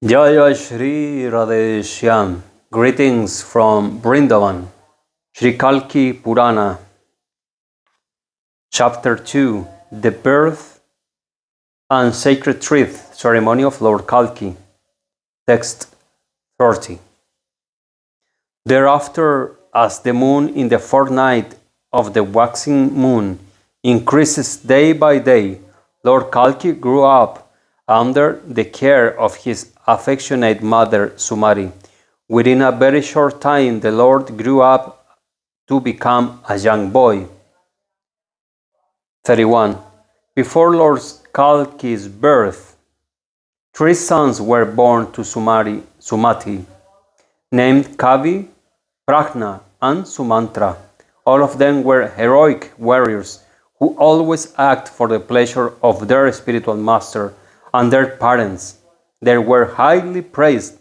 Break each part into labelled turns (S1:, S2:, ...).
S1: Jaya Shri Radhe Shyam. Greetings from Vrindavan. Shri Kalki Purana. Chapter 2. The Birth and Sacred Truth Ceremony of Lord Kalki. Text 30. Thereafter, as the moon in the fortnight of the waxing moon increases day by day, Lord Kalki grew up under the care of his affectionate mother Sumati. Within a very short time, the Lord grew up to become a young boy. 31. Before Lord Kalki's birth, 3 sons were born to Sumati, named Kavi, Prajna, and Sumantra. All of them were heroic warriors who always act for the pleasure of their spiritual master and their parents. They were highly praised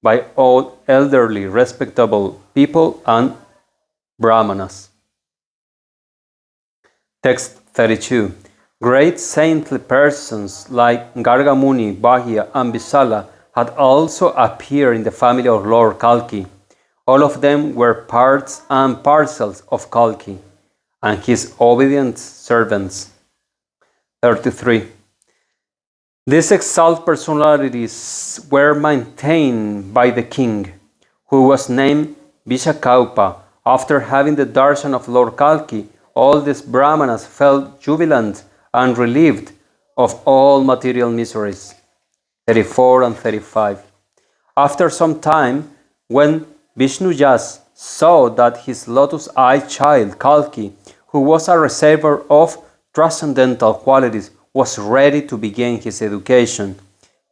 S1: by all elderly, respectable people and Brahmanas. Text 32. Great saintly persons like Garga Muni, Bahya, and Visala had also appeared in the family of Lord Kalki. All of them were parts and parcels of Kalki and his obedient servants. 33. These exalted personalities were maintained by the king, who was named Vishakaupa. After having the darshan of Lord Kalki, all these Brahmanas felt jubilant and relieved of all material miseries. 34 and 35. After some time, when Vishnuyasha saw that his lotus-eyed child Kalki, who was a reservoir of transcendental qualities, was ready to begin his education,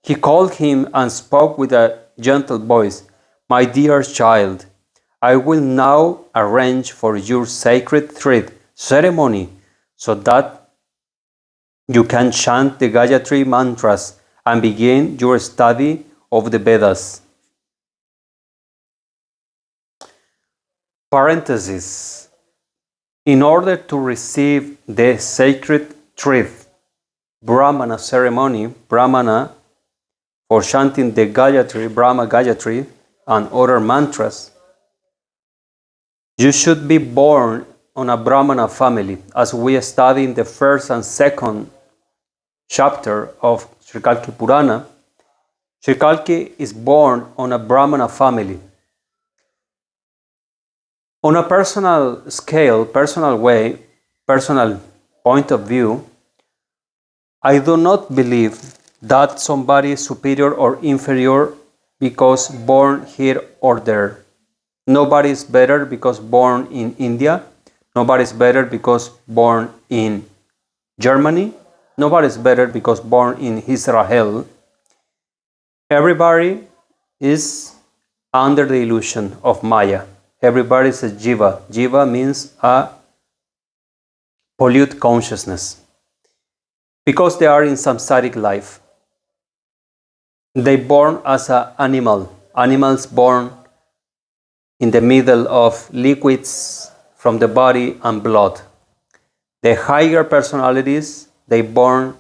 S1: he called him and spoke with a gentle voice. My dear child, I will now arrange for your sacred thread ceremony so that you can chant the Gayatri mantras and begin your study of the Vedas. Parenthesis. In order to receive the sacred thread Brahmana ceremony, Brahmana for chanting the Gayatri, Brahma Gayatri, and other mantras, you should be born on a Brahmana family, as we study in the first and second chapter of Sri Kalki Purana. Sri Kalki is born on a Brahmana family. On a personal scale, personal way, personal point of view, I do not believe that somebody is superior or inferior because born here or there. Nobody is better because born in India. Nobody is better because born in Germany. Nobody is better because born in Israel. Everybody is under the illusion of Maya. Everybody is a Jiva. Jiva means a pollute consciousness. Because they are in samsaric life. They born as an animal. Animals born in the middle of liquids from the body and blood. The higher personalities, they born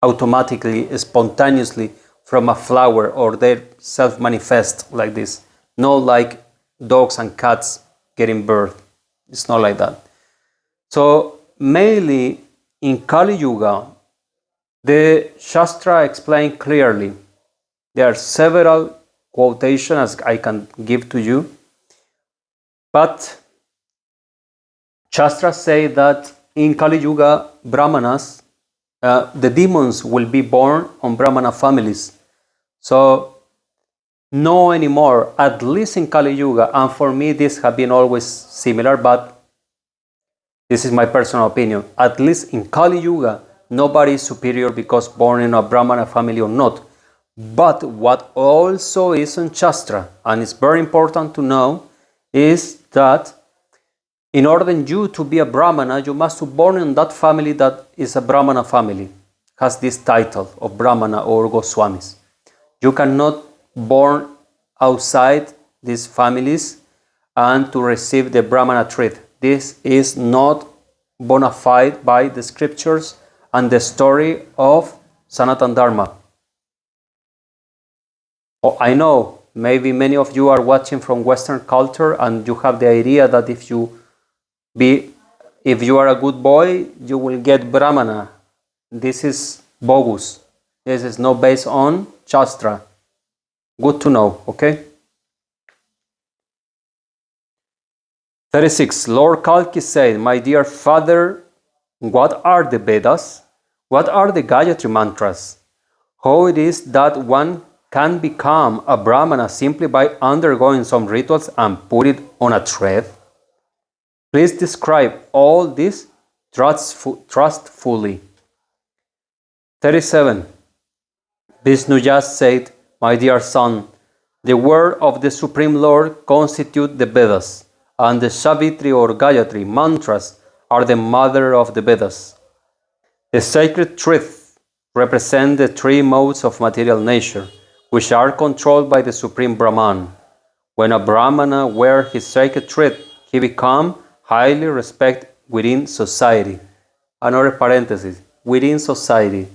S1: automatically, spontaneously from a flower, or they self-manifest like this. Not like dogs and cats getting birth. It's not like that. So mainly in Kali-yuga, the Shastra explains clearly. There are several quotations I can give to you, but Shastra say that in Kali-yuga, Brahmanas, the demons will be born on Brahmana families. So no anymore, at least in Kali-yuga, and for me this has been always similar, but this is my personal opinion. At least in Kali-yuga, nobody is superior because born in a Brahmana family or not. But what also is in Shastra, and it's very important to know, is that in order you to be a Brahmana, you must be born in that family that is a Brahmana family, has this title of Brahmana or Goswamis. You cannot born outside these families and to receive the Brahmana treat. This is not bona fide by the scriptures and the story of Sanatana Dharma. Oh, I know maybe many of you are watching from Western culture and you have the idea that if you are a good boy, you will get Brahmana. This is bogus. This is not based on Shastra. Good to know, okay? 36. Lord Kalki said, my dear father, what are the Vedas? What are the Gayatri mantras? How it is that one can become a Brahmana simply by undergoing some rituals and put it on a thread? Please describe all this trustfully. 37. Vishnu just said, my dear son, the word of the Supreme Lord constitute the Vedas, and the Savitri or Gayatri mantras are the mother of the Vedas. The sacred truth represent the three modes of material nature, which are controlled by the Supreme Brahman. When a Brahmana wears his sacred truth, he becomes highly respected within society. Another parenthesis, within society.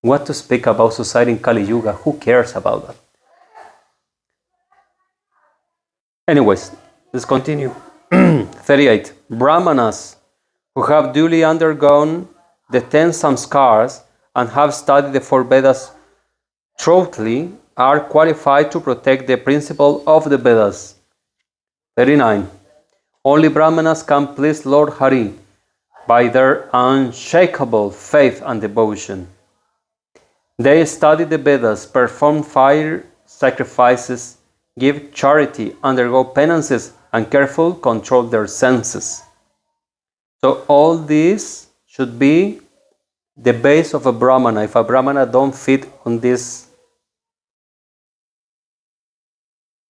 S1: What to speak about society in Kali-yuga? Who cares about that? Anyways, let's continue. 38. Brahmanas who have duly undergone the 10 samskars and have studied the 4 Vedas thoroughly are qualified to protect the principle of the Vedas. 39. Only Brahmanas can please Lord Hari by their unshakable faith and devotion. They study the Vedas, perform fire sacrifices, give charity, undergo penances, and carefully control their senses. So all this should be the base of a Brahmana. If a Brahmana don't fit on this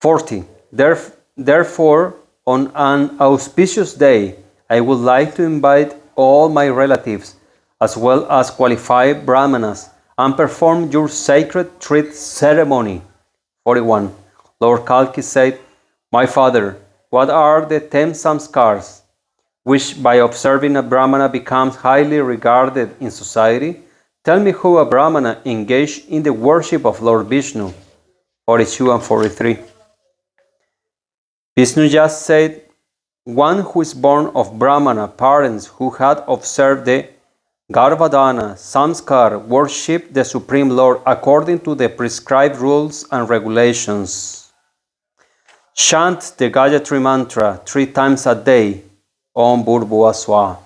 S1: 40. Therefore, on an auspicious day, I would like to invite all my relatives, as well as qualified Brahmanas, and perform your sacred treat ceremony. 41. Lord Kalki said, my father, what are the 10 samskars, which by observing a Brahmana becomes highly regarded in society? Tell me how a Brahmana engaged in the worship of Lord Vishnu. 42 and 43. Vishnu just said, one who is born of Brahmana parents who had observed the Garbhadana Samskar worship the Supreme Lord according to the prescribed rules and regulations. Chant the Gayatri mantra 3 times a day, Om Bhurbhuva Swaha.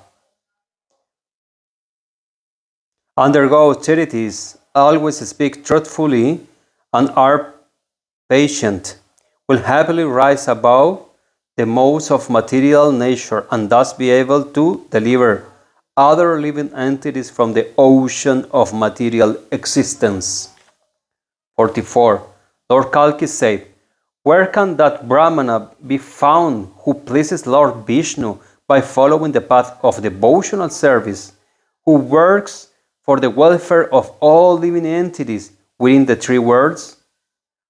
S1: Undergo austerities, always speak truthfully, and are patient, will happily rise above the modes of material nature and thus be able to deliver other living entities from the ocean of material existence. 44. Lord Kalki said, where can that Brahmana be found who pleases Lord Vishnu by following the path of devotional service, who works for the welfare of all living entities within the 3 worlds,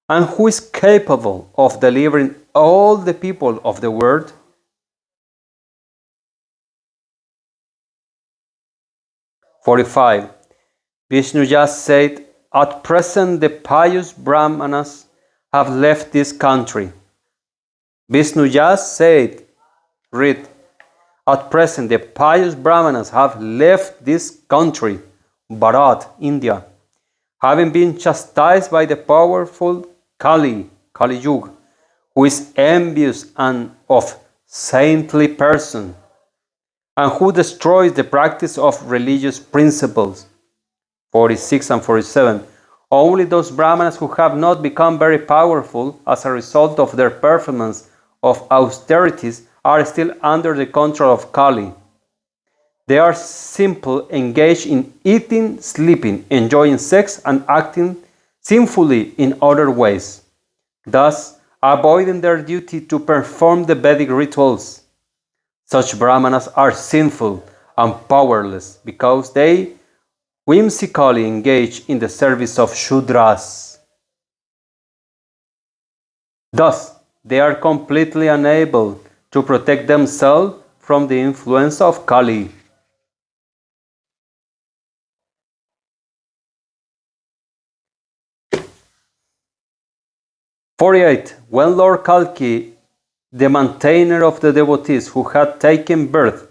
S1: and who is capable of delivering all the people of the world? 45. Vishnu just said, at present the pious Brahmanas have left this country. Vishnu just said, read, at present the pious Brahmanas have left this country, Bharat, India, having been chastised by the powerful Kali-yuga, who is envious and of saintly person, and who destroys the practice of religious principles. 46 and 47. Only those Brahmanas who have not become very powerful as a result of their performance of austerities are still under the control of Kali. They are simple, engaged in eating, sleeping, enjoying sex, and acting sinfully in other ways, thus avoiding their duty to perform the Vedic rituals. Such Brahmanas are sinful and powerless because they whimsically engage in the service of Shudras. Thus, they are completely unable to protect themselves from the influence of Kali. 48. When Lord Kalki, the maintainer of the devotees who had taken birth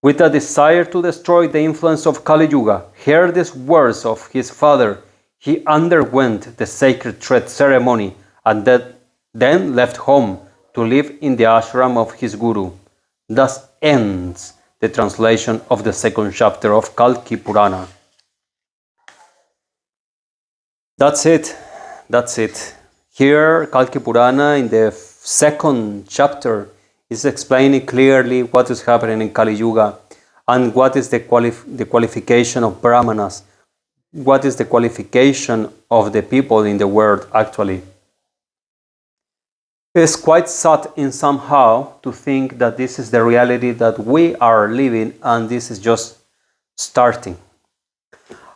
S1: with a desire to destroy the influence of Kali-yuga, heard these words of his father, he underwent the sacred thread ceremony and then left home to live in the ashram of his guru. Thus ends the translation of the second chapter of Kalki Purana. That's it. That's it. Here, Kalki Purana, in the second chapter, is explaining clearly what is happening in Kali-yuga and what is the qualification of Brahmanas, what is the qualification of the people in the world actually. It's quite sad in somehow to think that this is the reality that we are living and this is just starting.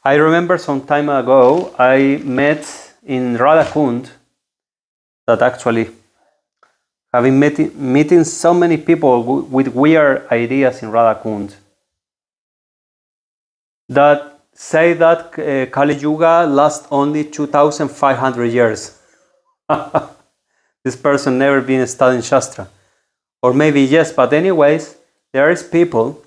S1: I remember some time ago I met in Radhakund, that actually having meeting so many people with weird ideas in Radhakund that say that Kali-yuga lasts only 2,500 years. This person never been studying Shastra. Or maybe yes, but anyways, there is people,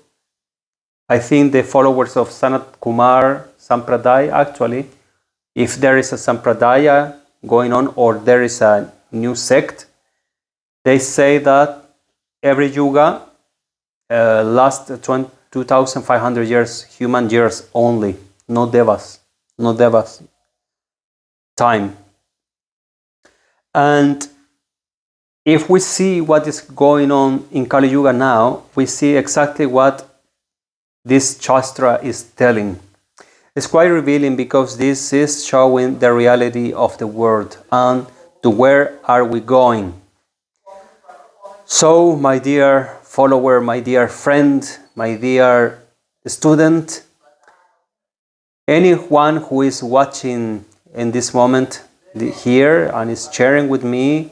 S1: I think the followers of Sanat Kumar Sampradaya actually, if there is a Sampradaya going on or there is a new sect, they say that every yuga lasts 2,500 years, human years only, no devas time. And if we see what is going on in Kali-yuga now, we see exactly what this Shastra is telling. It's quite revealing because this is showing the reality of the world and to where are we going. So, my dear follower, my dear friend, my dear student, anyone who is watching in this moment here and is sharing with me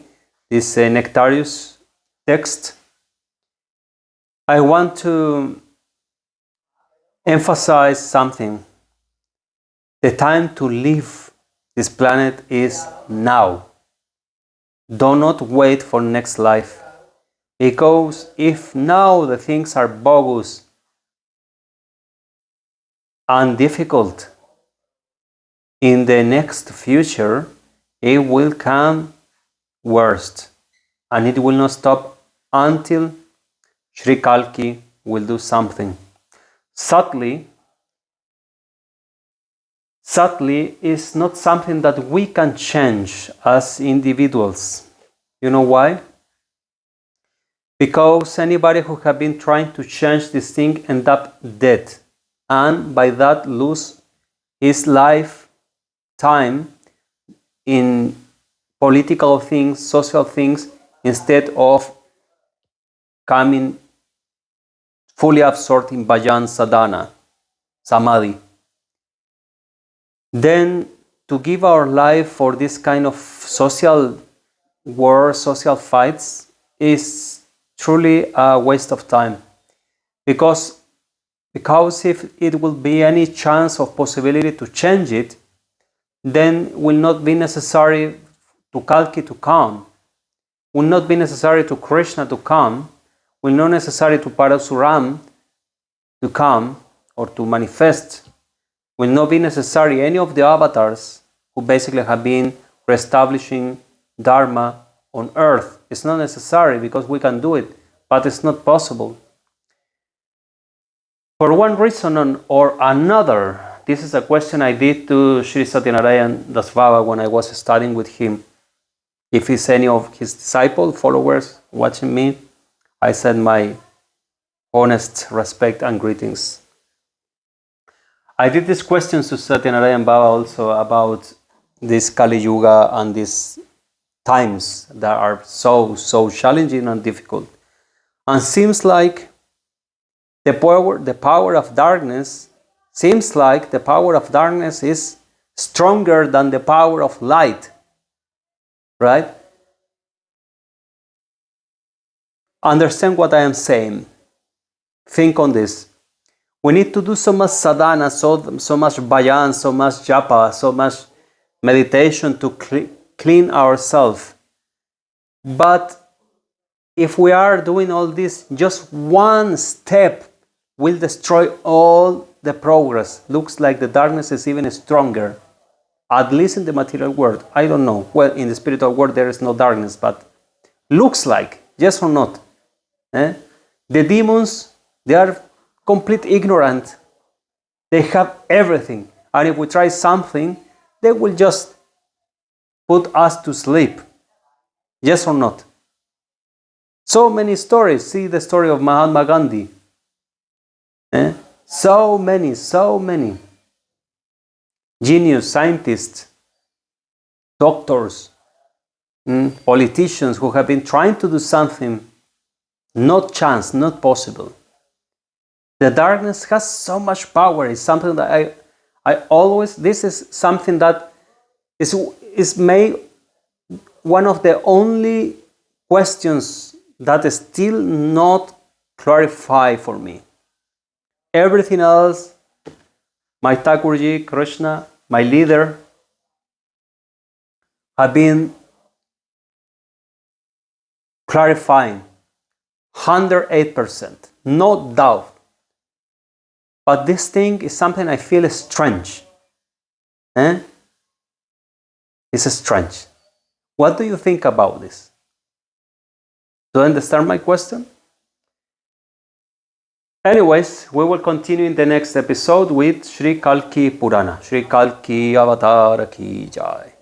S1: this Nectarius text, I want to emphasize something. The time to leave this planet is now. Do not wait for next life. Because if now the things are bogus and difficult, in the next future, it will come worst. And it will not stop until Sri Kalki will do something. Sadly, is not something that we can change as individuals. You know why? Because anybody who have been trying to change this thing end up dead, and by that lose his lifetime in political things, social things, instead of coming fully absorbed in bhajan sadhana, samadhi. Then to give our life for this kind of social war, social fights is truly a waste of time. Because if it will be any chance of possibility to change it, then will not be necessary to Kalki to come, will not be necessary to Krishna to come, will not necessary to Parashurama to come or to manifest, will not be necessary any of the avatars who basically have been reestablishing Dharma on earth. It's not necessary because we can do it, but it's not possible. For one reason or another, this is a question I did to Sri Satyanarayan Das Baba when I was studying with him. If he's any of his disciples, followers watching me, I send my honest respect and greetings. I did these questions to Satyanarayan Baba also about this Kali-yuga and these times that are so challenging and difficult. And seems like the power of darkness is stronger than the power of light. Right? Understand what I am saying. Think on this. We need to do so much sadhana, so much bhajan, so much japa, so much meditation to clean ourselves. But if we are doing all this, just one step will destroy all the progress. Looks like the darkness is even stronger, at least in the material world. I don't know. Well, in the spiritual world there is no darkness, but looks like, yes or not? The demons, they are complete ignorant. They have everything. And if we try something, they will just put us to sleep. Yes or not? So many stories. See the story of Mahatma Gandhi. So many. Genius, scientists, doctors, politicians who have been trying to do something, not chance, not possible. The darkness has so much power. It's something that I always, this is something that is made one of the only questions that is still not clarified for me. Everything else, my Thakurji, Krishna, my leader, have been clarifying 108%, no doubt. But this thing is something I feel strange. It's strange. What do you think about this? Do you understand my question? Anyways, we will continue in the next episode with Sri Kalki Purana. Sri Kalki Avatar Ki Jai.